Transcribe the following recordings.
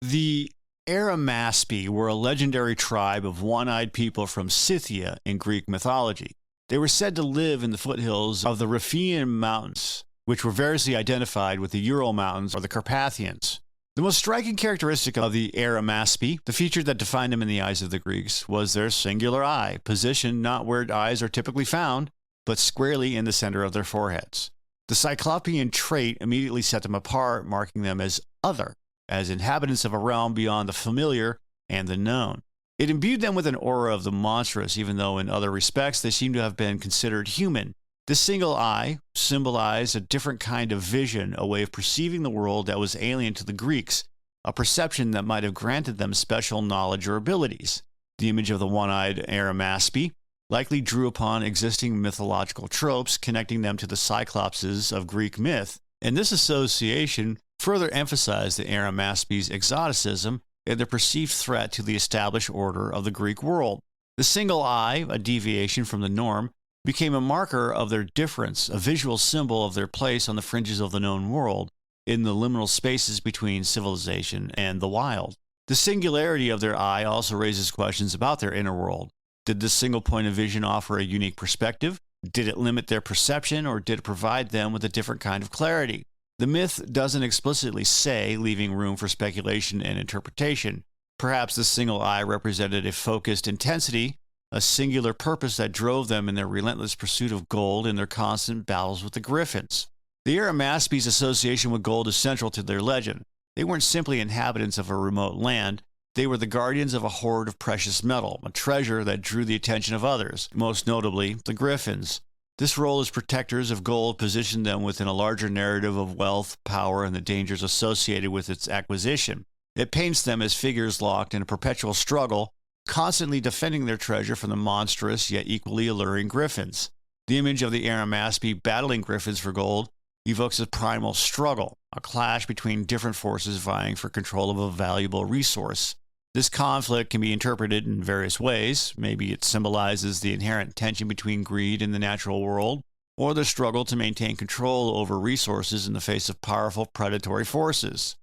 The Arimaspi were a legendary tribe of one-eyed people from Scythia in Greek mythology. They were said to live in the foothills of the Riphean Mountains, which were variously identified with the Ural Mountains or the Carpathians. The most striking characteristic of the Arimaspi, the feature that defined them in the eyes of the Greeks, was their singular eye, positioned not where eyes are typically found, but squarely in the center of their foreheads. The Cyclopean trait immediately set them apart, marking them as other, as inhabitants of a realm beyond the familiar and the known. It imbued them with an aura of the monstrous, even though in other respects they seem to have been considered human. This single eye symbolized a different kind of vision, a way of perceiving the world that was alien to the Greeks, a perception that might have granted them special knowledge or abilities. The image of the one-eyed Arimaspi likely drew upon existing mythological tropes, connecting them to the Cyclopses of Greek myth, and this association further emphasized the Arimaspi's exoticism and their perceived threat to the established order of the Greek world. The single eye, a deviation from the norm, became a marker of their difference, a visual symbol of their place on the fringes of the known world, in the liminal spaces between civilization and the wild. The singularity of their eye also raises questions about their inner world. Did this single point of vision offer a unique perspective? Did it limit their perception, or did it provide them with a different kind of clarity? The myth doesn't explicitly say, leaving room for speculation and interpretation. Perhaps the single eye represented a focused intensity, a singular purpose that drove them in their relentless pursuit of gold and their constant battles with the griffins. The Arimaspi's association with gold is central to their legend. They weren't simply inhabitants of a remote land, they were the guardians of a hoard of precious metal, a treasure that drew the attention of others, most notably the griffins. This role as protectors of gold positioned them within a larger narrative of wealth, power, and the dangers associated with its acquisition. It paints them as figures locked in a perpetual struggle, constantly defending their treasure from the monstrous yet equally alluring griffins. The image of the Arimaspi battling griffins for gold evokes a primal struggle, a clash between different forces vying for control of a valuable resource. This conflict can be interpreted in various ways. Maybe it symbolizes the inherent tension between greed in the natural world, or the struggle to maintain control over resources in the face of powerful predatory forces.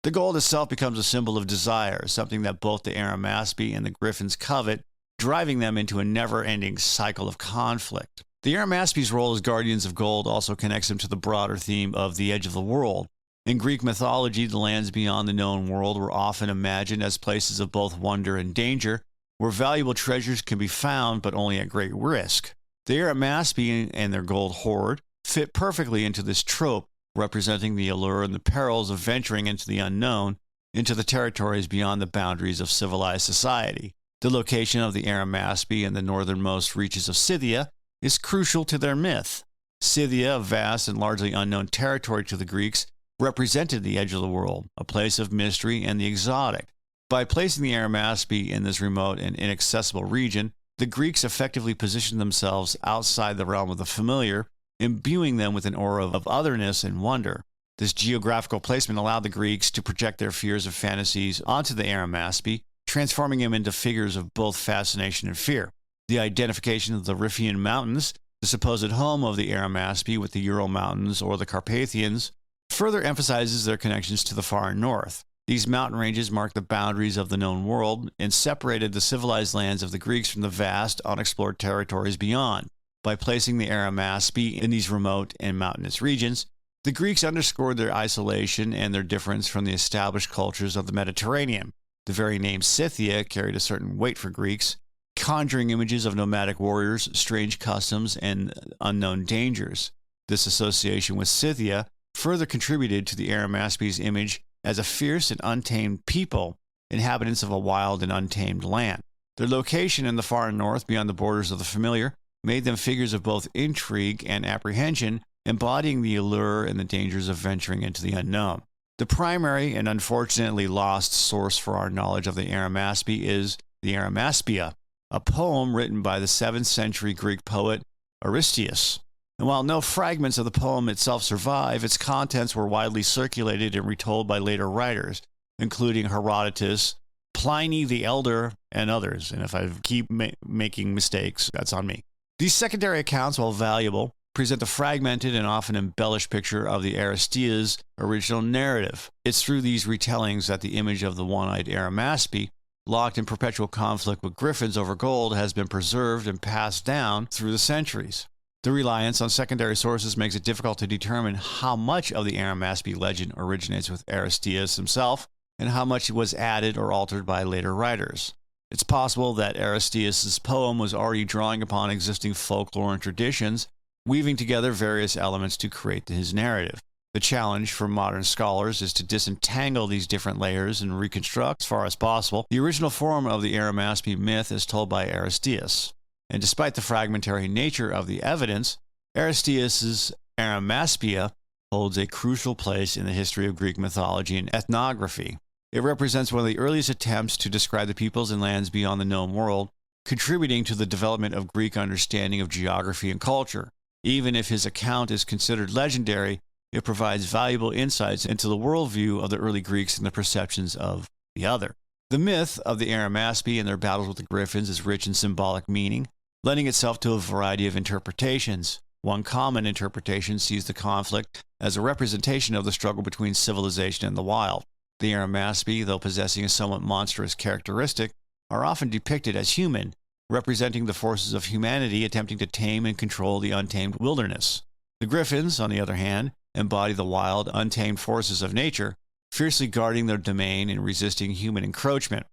The gold itself becomes a symbol of desire, something that both the Arimaspi and the griffins covet, driving them into a never-ending cycle of conflict. The Arimaspi's role as guardians of gold also connects them to the broader theme of the edge of the world. In Greek mythology, the lands beyond the known world were often imagined as places of both wonder and danger, where valuable treasures can be found but only at great risk. The Arimaspi and their gold hoard fit perfectly into this trope, representing the allure and the perils of venturing into the unknown, into the territories beyond the boundaries of civilized society. The location of the Arimaspi in the northernmost reaches of Scythia is crucial to their myth. Scythia, a vast and largely unknown territory to the Greeks, represented the edge of the world, a place of mystery and the exotic. By placing the Arimaspi in this remote and inaccessible region, the Greeks effectively positioned themselves outside the realm of the familiar, imbuing them with an aura of otherness and wonder. This geographical placement allowed the Greeks to project their fears and fantasies onto the Arimaspi, transforming them into figures of both fascination and fear. The identification of the Riphean Mountains, the supposed home of the Arimaspi with the Ural Mountains or the Carpathians, further emphasizes their connections to the far north. These mountain ranges marked the boundaries of the known world and separated the civilized lands of the Greeks from the vast, unexplored territories beyond. By placing the Arimaspi in these remote and mountainous regions, the Greeks underscored their isolation and their difference from the established cultures of the Mediterranean. The very name Scythia carried a certain weight for Greeks, conjuring images of nomadic warriors, strange customs, and unknown dangers. This association with Scythia further contributed to the Arimaspi's image as a fierce and untamed people, inhabitants of a wild and untamed land. Their location in the far north, beyond the borders of the familiar, made them figures of both intrigue and apprehension, embodying the allure and the dangers of venturing into the unknown. The primary and unfortunately lost source for our knowledge of the Arimaspi is the Arimaspia, a poem written by the 7th century Greek poet Aristeas. And while no fragments of the poem itself survive, its contents were widely circulated and retold by later writers, including Herodotus, Pliny the Elder, and others. And if I keep making mistakes, that's on me. These secondary accounts, while valuable, present the fragmented and often embellished picture of the Aristeas' original narrative. It's through these retellings that the image of the one-eyed Arimaspi, locked in perpetual conflict with griffins over gold, has been preserved and passed down through the centuries. The reliance on secondary sources makes it difficult to determine how much of the Arimaspi legend originates with Aristeas himself and how much was added or altered by later writers. It's possible that Aristeas' poem was already drawing upon existing folklore and traditions, weaving together various elements to create his narrative. The challenge for modern scholars is to disentangle these different layers and reconstruct, as far as possible, the original form of the Arimaspi myth as told by Aristeas. And despite the fragmentary nature of the evidence, Aristeas' Arimaspia holds a crucial place in the history of Greek mythology and ethnography. It represents one of the earliest attempts to describe the peoples and lands beyond the known world, contributing to the development of Greek understanding of geography and culture. Even if his account is considered legendary, it provides valuable insights into the worldview of the early Greeks and the perceptions of the other. The myth of the Arimaspi and their battles with the griffins is rich in symbolic meaning, lending itself to a variety of interpretations. One common interpretation sees the conflict as a representation of the struggle between civilization and the wild. The Arimaspi, though possessing a somewhat monstrous characteristic, are often depicted as human, representing the forces of humanity attempting to tame and control the untamed wilderness. The griffins, on the other hand, embody the wild, untamed forces of nature, fiercely guarding their domain and resisting human encroachment.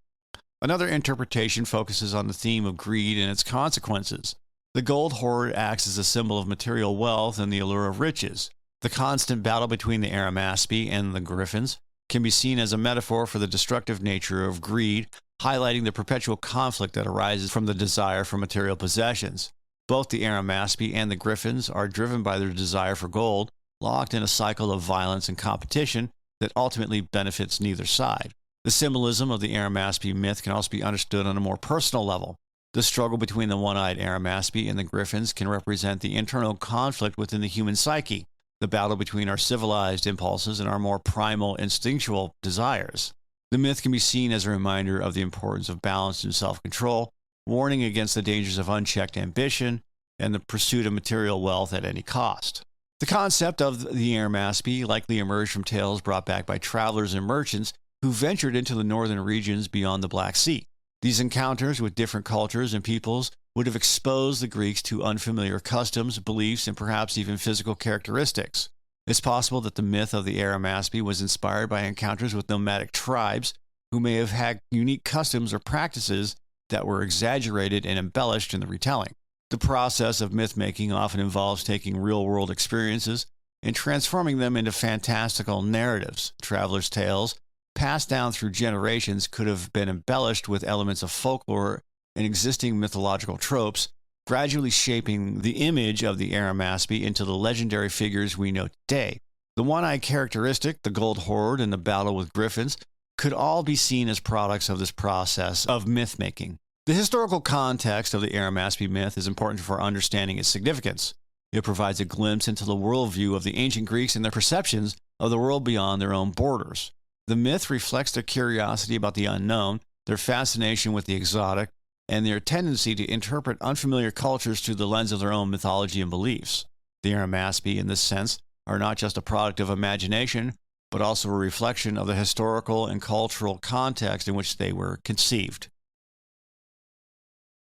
Another interpretation focuses on the theme of greed and its consequences. The gold hoard acts as a symbol of material wealth and the allure of riches. The constant battle between the Arimaspi and the griffins can be seen as a metaphor for the destructive nature of greed, highlighting the perpetual conflict that arises from the desire for material possessions. Both the Arimaspi and the griffins are driven by their desire for gold, locked in a cycle of violence and competition that ultimately benefits neither side. The symbolism of the Arimaspi myth can also be understood on a more personal level. The struggle between the one-eyed Arimaspi and the griffins can represent the internal conflict within the human psyche, the battle between our civilized impulses and our more primal, instinctual desires. The myth can be seen as a reminder of the importance of balance and self-control, warning against the dangers of unchecked ambition and the pursuit of material wealth at any cost. The concept of the Arimaspi likely emerged from tales brought back by travelers and merchants who ventured into the northern regions beyond the Black Sea. These encounters with different cultures and peoples would have exposed the Greeks to unfamiliar customs, beliefs, and perhaps even physical characteristics. It's possible that the myth of the Arimaspi was inspired by encounters with nomadic tribes who may have had unique customs or practices that were exaggerated and embellished in the retelling. The process of myth-making often involves taking real-world experiences and transforming them into fantastical narratives. Travelers' tales, passed down through generations, could have been embellished with elements of folklore and existing mythological tropes, gradually shaping the image of the Arimaspi into the legendary figures we know today. The one-eyed characteristic, the gold hoard, and the battle with griffins could all be seen as products of this process of myth-making. The historical context of the Arimaspi myth is important for understanding its significance. It provides a glimpse into the worldview of the ancient Greeks and their perceptions of the world beyond their own borders. The myth reflects their curiosity about the unknown, their fascination with the exotic, and their tendency to interpret unfamiliar cultures through the lens of their own mythology and beliefs. The Arimaspi, in this sense, are not just a product of imagination, but also a reflection of the historical and cultural context in which they were conceived.